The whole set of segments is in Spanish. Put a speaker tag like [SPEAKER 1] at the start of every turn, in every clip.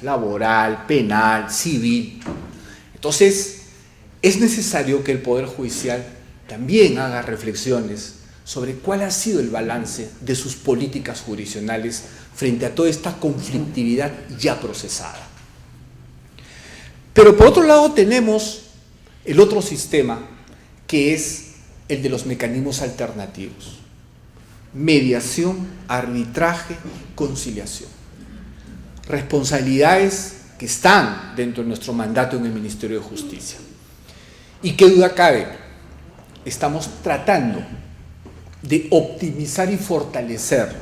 [SPEAKER 1] laboral, penal, civil. Entonces, es necesario que el Poder Judicial también haga reflexiones sobre cuál ha sido el balance de sus políticas jurisdiccionales frente a toda esta conflictividad ya procesada. Pero por otro lado tenemos el otro sistema, que es el de los mecanismos alternativos: mediación, arbitraje, conciliación. Responsabilidades que están dentro de nuestro mandato en el Ministerio de Justicia. Y qué duda cabe, estamos tratando de optimizar y fortalecer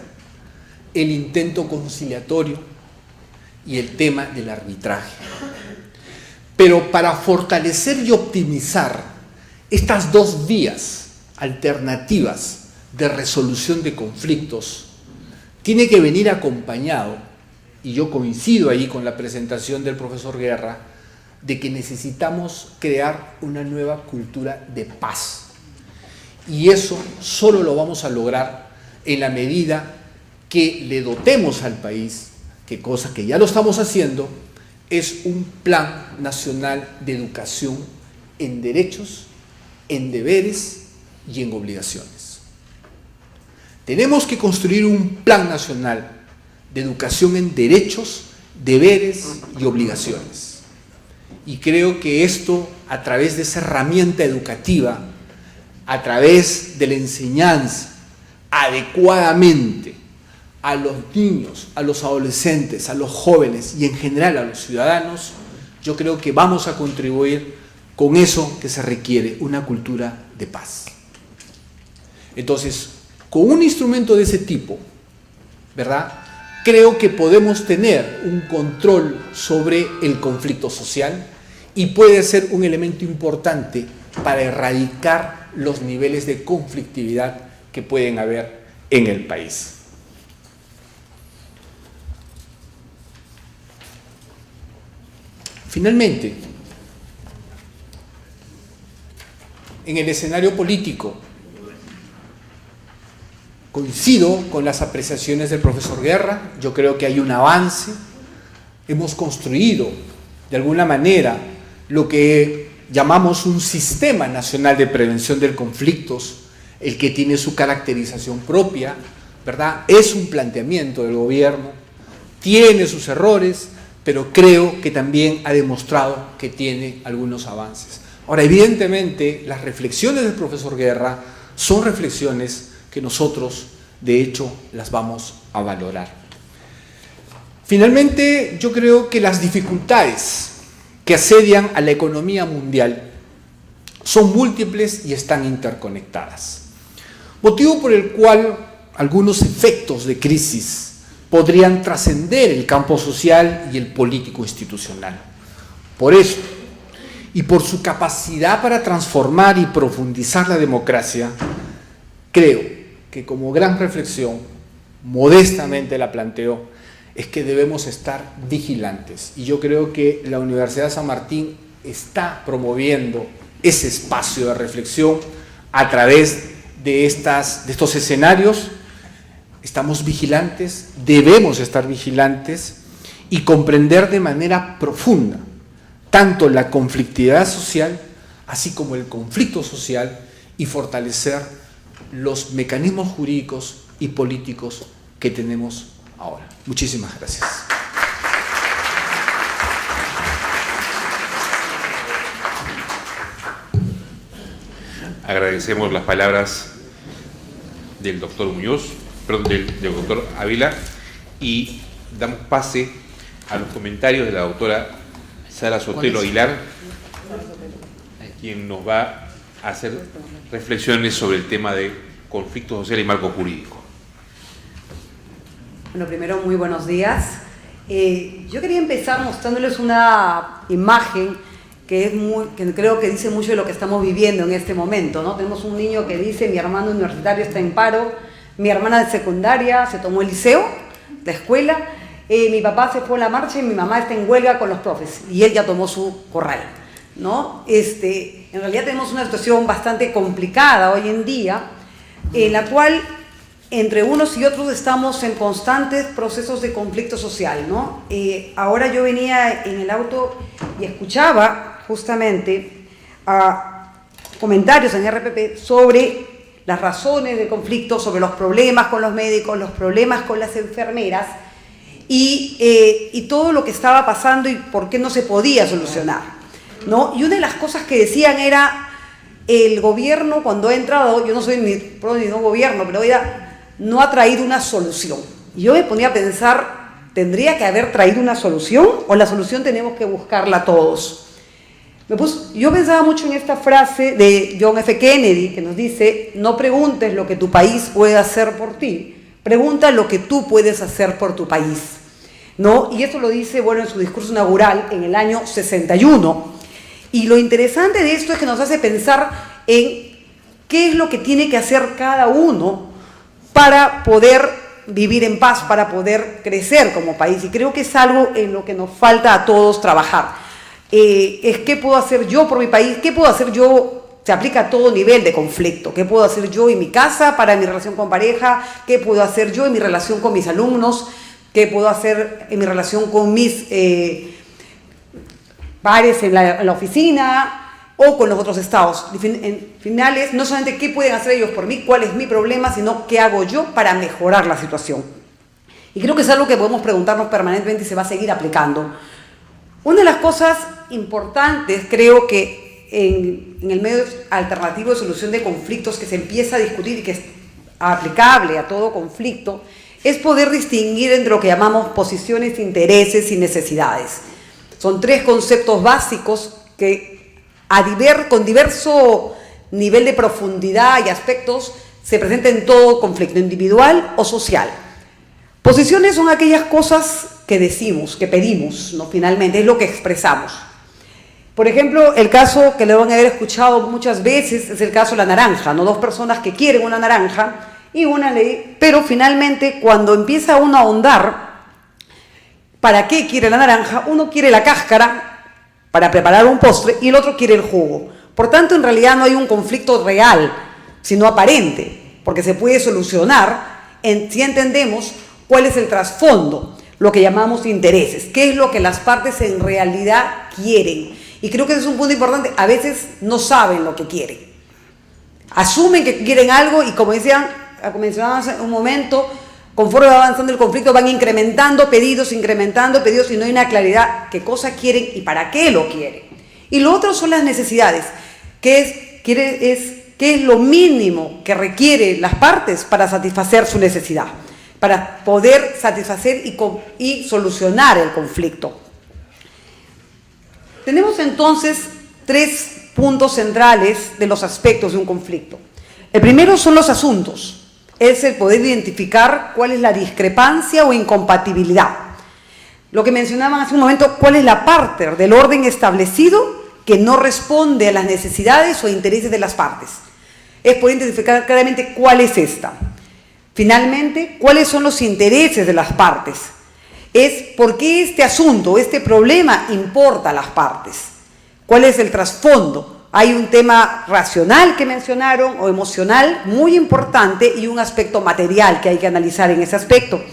[SPEAKER 1] el intento conciliatorio y el tema del arbitraje. Pero para fortalecer y optimizar estas dos vías alternativas de resolución de conflictos, tiene que venir acompañado, y yo coincido ahí con la presentación del profesor Guerra, de que necesitamos crear una nueva cultura de paz. Y eso solo lo vamos a lograr en la medida que le dotemos al país, que cosa que ya lo estamos haciendo, es un plan nacional de educación en derechos, en deberes y en obligaciones. Tenemos que construir un plan nacional de educación en derechos, deberes y obligaciones. Y creo que esto, a través de esa herramienta educativa, a través de la enseñanza adecuadamente a los niños, a los adolescentes, a los jóvenes y en general a los ciudadanos, yo creo que vamos a contribuir con eso que se requiere, una cultura de paz. Entonces, con un instrumento de ese tipo, ¿verdad?, creo que podemos tener un control sobre el conflicto social y puede ser un elemento importante para erradicar los niveles de conflictividad que pueden haber en el país. Finalmente, en el escenario político, coincido con las apreciaciones del profesor Guerra. Yo creo que hay un avance. Hemos construido, de alguna manera, lo que llamamos un sistema nacional de prevención de conflictos, el que tiene su caracterización propia, ¿verdad? Es un planteamiento del gobierno, tiene sus errores, pero creo que también ha demostrado que tiene algunos avances. Ahora, evidentemente, las reflexiones del profesor Guerra son reflexiones que nosotros, de hecho, las vamos a valorar. Finalmente, yo creo que las dificultades que asedian a la economía mundial son múltiples y están interconectadas, motivo por el cual algunos efectos de crisis podrían trascender el campo social y el político institucional. Por eso, y por su capacidad para transformar y profundizar la democracia, creo que como gran reflexión, modestamente la planteo, es que debemos estar vigilantes. Y yo creo que la Universidad de San Martín está promoviendo ese espacio de reflexión a través de estos escenarios. Estamos vigilantes, debemos estar vigilantes y comprender de manera profunda tanto la conflictividad social, así como el conflicto social, y fortalecer los mecanismos jurídicos y políticos que tenemos ahora. Muchísimas gracias.
[SPEAKER 2] Agradecemos las palabras del doctor Muñoz, perdón, del doctor Ávila, y damos pase a los comentarios de la doctora Sara Sotelo Aguilar, quien nos va a hacer reflexiones sobre el tema de conflicto social y marco jurídico.
[SPEAKER 3] Bueno, primero, muy buenos días. Yo quería empezar mostrándoles una imagen que creo que dice mucho de lo que estamos viviendo en este momento, ¿no? Tenemos un niño que dice: mi hermano universitario está en paro, mi hermana de secundaria se tomó el liceo, la escuela, mi papá se fue a la marcha y mi mamá está en huelga con los profes y él ya tomó su corral, ¿no? En realidad tenemos una situación bastante complicada hoy en día, en la cual entre unos y otros estamos en constantes procesos de conflicto social, ¿no? Ahora yo venía en el auto y escuchaba justamente comentarios en RPP sobre las razones del conflicto, sobre los problemas con los médicos, los problemas con las enfermeras y todo lo que estaba pasando y por qué no se podía solucionar, ¿no? Y una de las cosas que decían era, el gobierno cuando ha entrado, yo no soy ni pro ni no gobierno, pero no ha traído una solución. Y yo me ponía a pensar, ¿tendría que haber traído una solución o la solución tenemos que buscarla todos? Yo pensaba mucho en esta frase de John F. Kennedy que nos dice, no preguntes lo que tu país puede hacer por ti, pregunta lo que tú puedes hacer por tu país, ¿no? Y eso lo dice, bueno, en su discurso inaugural en el año 61. Y lo interesante de esto es que nos hace pensar en qué es lo que tiene que hacer cada uno para poder vivir en paz, para poder crecer como país. Y creo que es algo en lo que nos falta a todos trabajar. Es qué puedo hacer yo por mi país, qué puedo hacer yo, se aplica a todo nivel de conflicto, qué puedo hacer yo en mi casa para mi relación con pareja, qué puedo hacer yo en mi relación con mis alumnos, qué puedo hacer en mi relación con mis pares en la oficina o con los otros estados. En finales, no solamente qué pueden hacer ellos por mí, cuál es mi problema, sino qué hago yo para mejorar la situación. Y creo que es algo que podemos preguntarnos permanentemente y se va a seguir aplicando. Una de las cosas importantes, creo que en el medio alternativo de solución de conflictos que se empieza a discutir y que es aplicable a todo conflicto, es poder distinguir entre lo que llamamos posiciones, intereses y necesidades. Son tres conceptos básicos que con diverso nivel de profundidad y aspectos se presentan en todo conflicto, individual o social. Posiciones son aquellas cosas que decimos, que pedimos, ¿no? Finalmente, es lo que expresamos. Por ejemplo, el caso que le van a haber escuchado muchas veces es el caso de la naranja, ¿no? Dos personas que quieren una naranja y una ley, pero finalmente cuando empieza uno a ahondar, ¿para qué quiere la naranja? Uno quiere la cáscara para preparar un postre y el otro quiere el jugo. Por tanto, en realidad no hay un conflicto real, sino aparente, porque se puede solucionar si entendemos cuál es el trasfondo, lo que llamamos intereses, qué es lo que las partes en realidad quieren. Y creo que ese es un punto importante, a veces no saben lo que quieren. Asumen que quieren algo y como mencionábamos hace un momento, conforme va avanzando el conflicto van incrementando pedidos y no hay una claridad qué cosa quieren y para qué lo quieren. Y lo otro son las necesidades, qué es lo mínimo que requieren las partes para satisfacer su necesidad, para poder satisfacer y solucionar el conflicto. Tenemos entonces tres puntos centrales de los aspectos de un conflicto. El primero son los asuntos. Es el poder identificar cuál es la discrepancia o incompatibilidad. Lo que mencionaban hace un momento, cuál es la parte del orden establecido que no responde a las necesidades o intereses de las partes. Es poder identificar claramente cuál es esta. Finalmente, cuáles son los intereses de las partes. Es por qué este asunto, este problema importa a las partes. ¿Cuál es el trasfondo? Hay un tema racional que mencionaron o emocional muy importante y un aspecto material que hay que analizar en ese aspecto.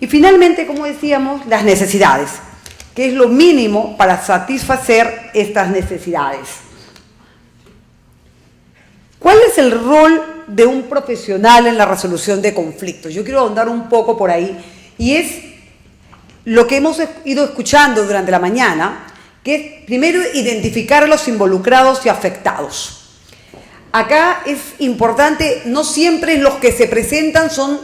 [SPEAKER 3] Y finalmente, como decíamos, las necesidades, que es lo mínimo para satisfacer estas necesidades. ¿Cuál es el rol de un profesional en la resolución de conflictos? Yo quiero ahondar un poco por ahí y es lo que hemos ido escuchando durante la mañana, que es primero identificar a los involucrados y afectados. Acá es importante, no siempre los que se presentan son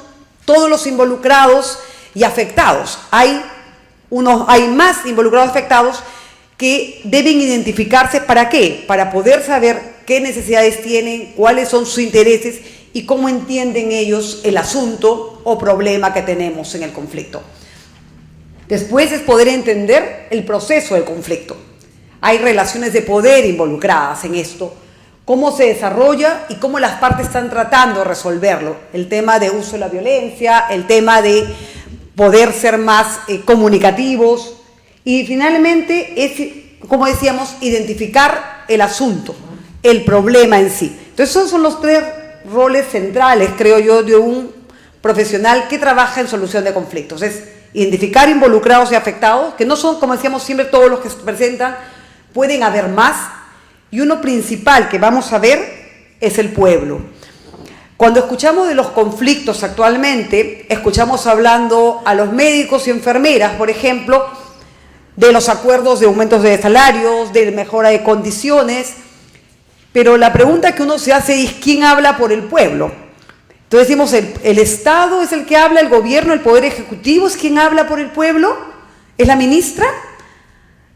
[SPEAKER 3] todos los involucrados y afectados. Hay más involucrados y afectados que deben identificarse. ¿Para qué? Para poder saber qué necesidades tienen, cuáles son sus intereses y cómo entienden ellos el asunto o problema que tenemos en el conflicto. Después es poder entender el proceso del conflicto. Hay relaciones de poder involucradas en esto, cómo se desarrolla y cómo las partes están tratando de resolverlo. El tema de uso de la violencia, el tema de poder ser más comunicativos y finalmente es, como decíamos, identificar el asunto, el problema en sí. Entonces esos son los tres roles centrales, creo yo, de un profesional que trabaja en solución de conflictos. Es identificar involucrados y afectados, que no son, como decíamos siempre, todos los que se presentan, pueden haber más, y uno principal que vamos a ver es el pueblo. Cuando escuchamos de los conflictos actualmente, escuchamos hablando a los médicos y enfermeras, por ejemplo, de los acuerdos de aumentos de salarios, de mejora de condiciones, pero la pregunta que uno se hace es ¿quién habla por el pueblo? Entonces decimos, ¿el Estado es el que habla, el gobierno, el Poder Ejecutivo es quien habla por el pueblo? ¿Es la ministra?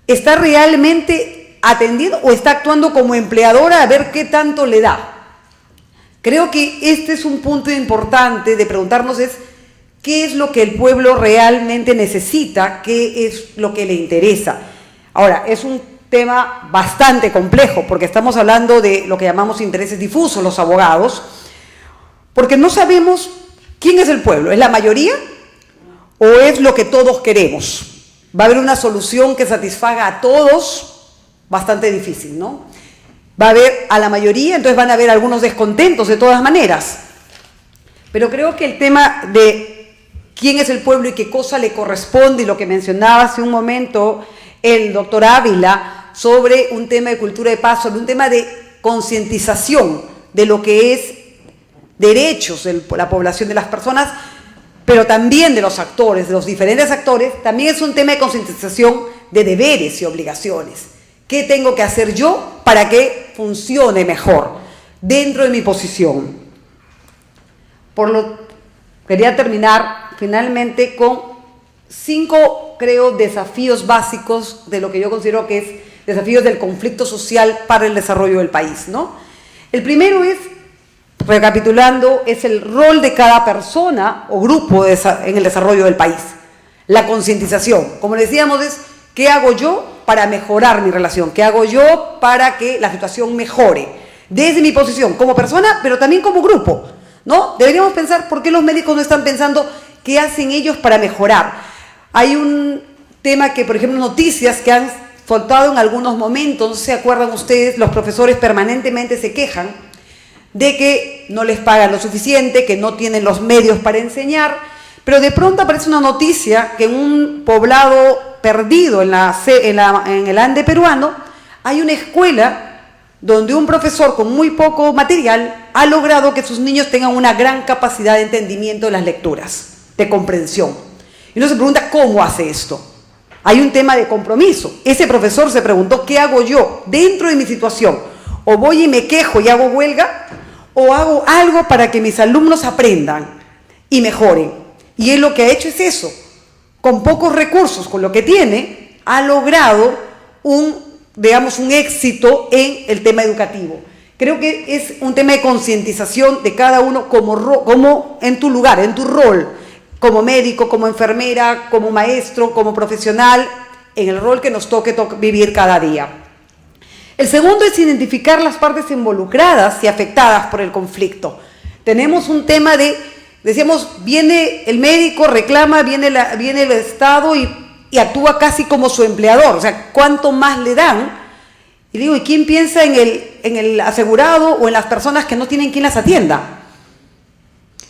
[SPEAKER 3] ¿Está realmente atendiendo o está actuando como empleadora a ver qué tanto le da? Creo que este es un punto importante de preguntarnos es qué es lo que el pueblo realmente necesita, qué es lo que le interesa. Ahora, es un tema bastante complejo porque estamos hablando de lo que llamamos intereses difusos, los abogados, porque no sabemos quién es el pueblo, ¿es la mayoría o es lo que todos queremos? Va a haber una solución que satisfaga a todos, bastante difícil, ¿no? Va a haber a la mayoría, entonces van a haber algunos descontentos de todas maneras. Pero creo que el tema de quién es el pueblo y qué cosa le corresponde, y lo que mencionaba hace un momento el doctor Ávila sobre un tema de cultura de paz, sobre un tema de concientización de lo que es derechos de la población, de las personas, pero también de los actores, de los diferentes actores, también es un tema de concientización de deberes y obligaciones. ¿Qué tengo que hacer yo para que funcione mejor dentro de mi posición? Quería terminar finalmente con 5, creo, desafíos básicos de lo que yo considero que es desafíos del conflicto social para el desarrollo del país, ¿no? El primero es, recapitulando, es el rol de cada persona o grupo en el desarrollo del país. La concientización, como decíamos, es ¿qué hago yo para mejorar mi relación? ¿Qué hago yo para que la situación mejore? Desde mi posición como persona, pero también como grupo, ¿no? Deberíamos pensar por qué los médicos no están pensando qué hacen ellos para mejorar. Hay un tema que, por ejemplo, noticias que han soltado en algunos momentos, no se acuerdan ustedes, los profesores permanentemente se quejan de que no les pagan lo suficiente, que no tienen los medios para enseñar, pero de pronto aparece una noticia que en un poblado perdido en el Ande peruano hay una escuela donde un profesor con muy poco material ha logrado que sus niños tengan una gran capacidad de entendimiento de las lecturas, de comprensión. Y uno se pregunta, ¿cómo hace esto? Hay un tema de compromiso. Ese profesor se preguntó, ¿qué hago yo dentro de mi situación? ¿O voy y me quejo y hago huelga? ¿O hago algo para que mis alumnos aprendan y mejoren? Y él lo que ha hecho es eso. Con pocos recursos, con lo que tiene, ha logrado un éxito en el tema educativo. Creo que es un tema de concientización de cada uno como en tu lugar, en tu rol, como médico, como enfermera, como maestro, como profesional, en el rol que nos toque vivir cada día. El segundo es identificar las partes involucradas y afectadas por el conflicto. Tenemos un tema de, decíamos, viene el médico, reclama, viene el Estado y actúa casi como su empleador, o sea, ¿cuánto más le dan? Y digo, ¿y quién piensa en el asegurado o en las personas que no tienen quien las atienda?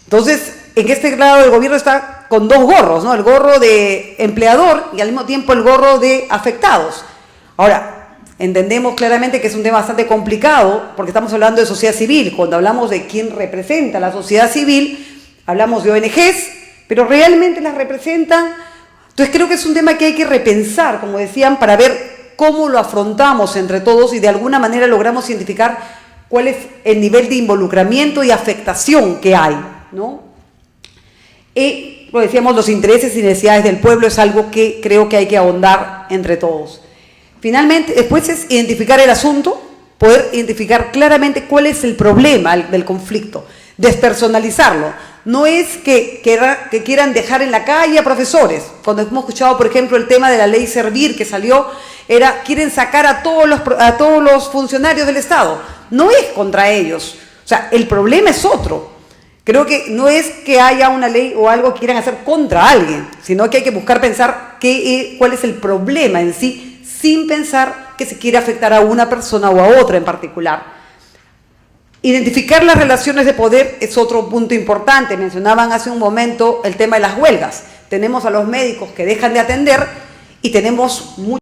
[SPEAKER 3] Entonces, en este lado del gobierno está con dos gorros, ¿no? El gorro de empleador y al mismo tiempo el gorro de afectados. Ahora, entendemos claramente que es un tema bastante complicado porque estamos hablando de sociedad civil. Cuando hablamos de quién representa la sociedad civil, hablamos de ONGs, pero realmente las representan. Entonces creo que es un tema que hay que repensar, como decían, para ver cómo lo afrontamos entre todos y de alguna manera logramos identificar cuál es el nivel de involucramiento y afectación que hay, ¿no? Y lo decíamos, los intereses y necesidades del pueblo es algo que creo que hay que ahondar entre todos. Finalmente, después es identificar el asunto, poder identificar claramente cuál es el problema del conflicto, despersonalizarlo. No es que quieran dejar en la calle a profesores. Cuando hemos escuchado, por ejemplo, el tema de la ley Servir que salió, quieren sacar a todos los funcionarios del Estado. No es contra ellos. O sea, el problema es otro. Creo que no es que haya una ley o algo que quieran hacer contra alguien, sino que hay que buscar pensar cuál es el problema en sí, sin pensar que se quiere afectar a una persona o a otra en particular. Identificar las relaciones de poder es otro punto importante. Mencionaban hace un momento el tema de las huelgas. Tenemos a los médicos que dejan de atender y tenemos muchos